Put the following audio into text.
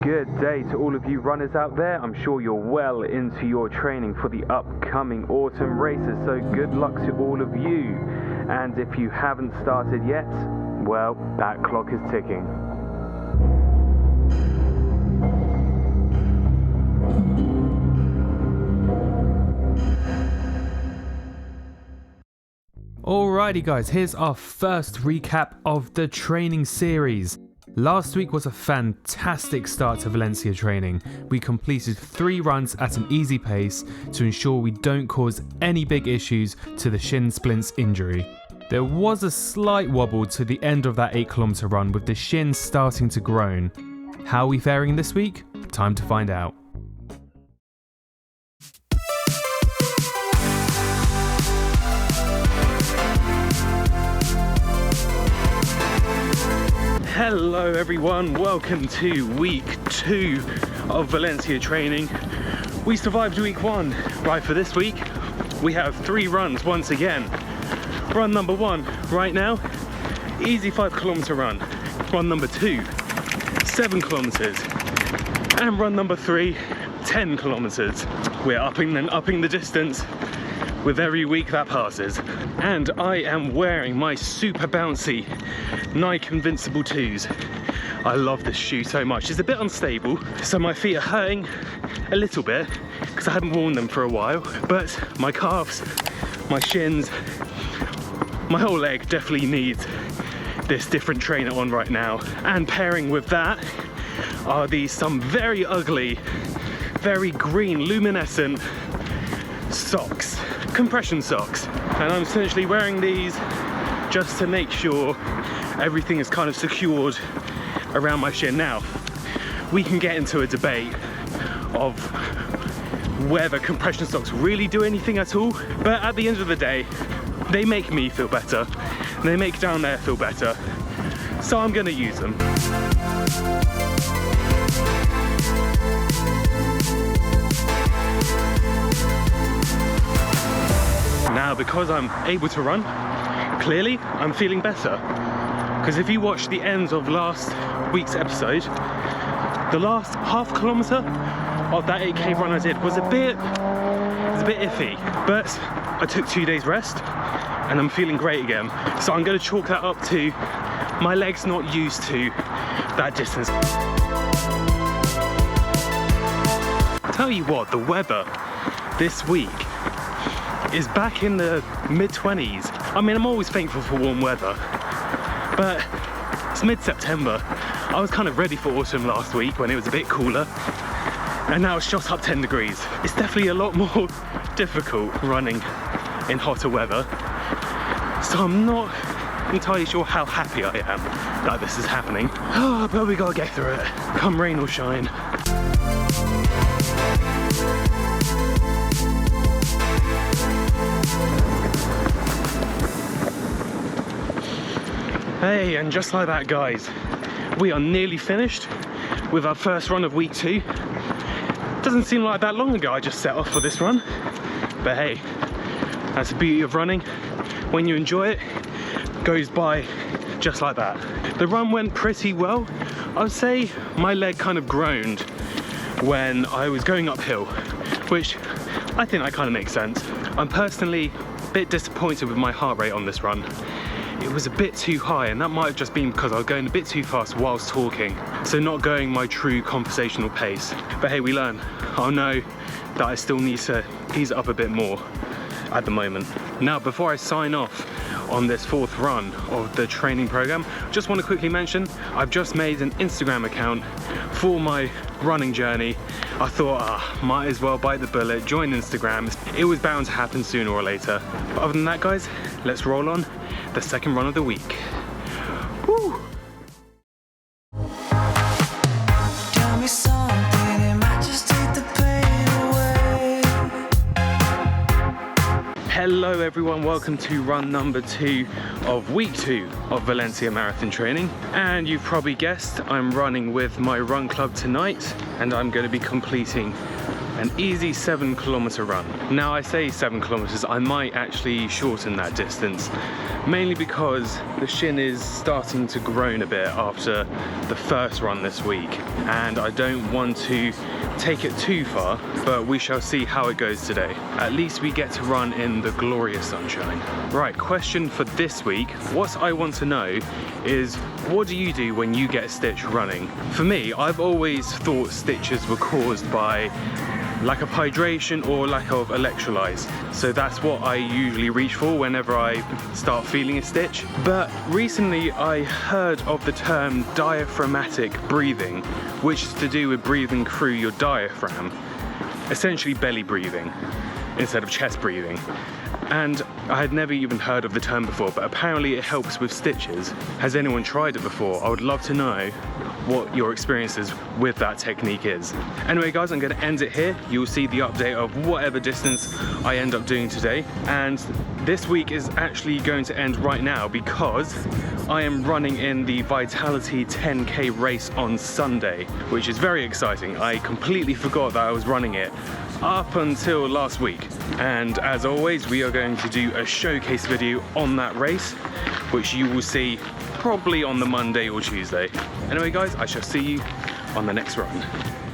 Good day to all of you runners out there. I'm sure you're well into your training for the upcoming autumn races, so good luck to all of you. And if you haven't started yet, well, that clock is ticking. Alrighty guys, here's our first recap of the training series. Last week was a fantastic start to Valencia training. We completed 3 runs at an easy pace to ensure we don't cause any big issues to the shin splints injury. There was a slight wobble to the end of that 8-kilometer run with the shin starting to groan. How are we faring this week? Time to find out. Hello everyone, welcome to week 2 of Valencia training. We survived week 1. Right, for this week we have 3 runs once again. Run number 1 right now, easy 5-kilometer run. Run number 2, 7 kilometers. And run number 3, 10 kilometers. We're upping the distance with every week that passes. And I am wearing my super bouncy Nike Invincible 2s. I love this shoe so much. It's a bit unstable, so my feet are hurting a little bit because I haven't worn them for a while, but my calves, my shins, my whole leg definitely needs this different trainer on right now. And pairing with that are some very ugly, very green, luminescent socks, compression socks. And I'm essentially wearing these just to make sure everything is kind of secured around my shin. Now, we can get into a debate of whether compression socks really do anything at all, but at the end of the day, they make me feel better, and they make down there feel better, so I'm gonna use them. Now, because I'm able to run, clearly I'm feeling better. Because if you watch the end of last week's episode, the last half kilometer of that 8k run I did was a bit iffy, but I took 2 days rest and I'm feeling great again. So I'm going to chalk that up to my legs not used to that distance. Tell you what, the weather this week is back in the mid-20s. I mean, I'm always thankful for warm weather, but it's mid-September. I was kind of ready for autumn last week when it was a bit cooler, and now it's shot up 10 degrees. It's definitely a lot more difficult running in hotter weather, so I'm not entirely sure how happy I am that this is happening. Oh, but we gotta get through it, come rain or shine. Hey, and just like that guys, we are nearly finished with our first run of week 2. Doesn't seem like that long ago I just set off for this run, but hey, that's the beauty of running. When you enjoy it, it goes by just like that. The run went pretty well. I would say my leg kind of groaned when I was going uphill, which I think that kind of makes sense. I'm personally a bit disappointed with my heart rate on this run. It was a bit too high, and that might have just been because I was going a bit too fast whilst talking, so not going my true conversational pace. But hey, we learn. I know that I still need to ease it up a bit more at the moment. Now, before I sign off on this 4th run of the training program, just want to quickly mention I've just made an Instagram account for my running journey. I thought, might as well bite the bullet, join Instagram. It was bound to happen sooner or later. But other than that guys, let's roll on the 2nd run of the week. Woo! Tell me something, it might just take the pain away. Hello everyone, welcome to run number 2 of week 2 of Valencia marathon training. And you've probably guessed, I'm running with my run club tonight, and I'm going to be completing an easy 7-kilometer run. Now I say 7 kilometers, I might actually shorten that distance mainly because the shin is starting to groan a bit after the first run this week, and I don't want to take it too far, but we shall see how it goes today. At least we get to run in the glorious sunshine. Right, question for this week. What I want to know is, what do you do when you get a stitch running? For me, I've always thought stitches were caused by lack of hydration or lack of electrolytes. So that's what I usually reach for whenever I start feeling a stitch. But recently I heard of the term diaphragmatic breathing, which is to do with breathing through your diaphragm, essentially belly breathing instead of chest breathing. And I had never even heard of the term before, but apparently it helps with stitches. Has anyone tried it before? I would love to know what your experiences with that technique is. Anyway guys, I'm going to end it here. You'll see the update of whatever distance I end up doing today. And this week is actually going to end right now because I am running in the Vitality 10K race on Sunday, which is very exciting. I completely forgot that I was running it up until last week. And as always, we are going to do a showcase video on that race, which you will see probably on the Monday or Tuesday. Anyway guys, I shall see you on the next run.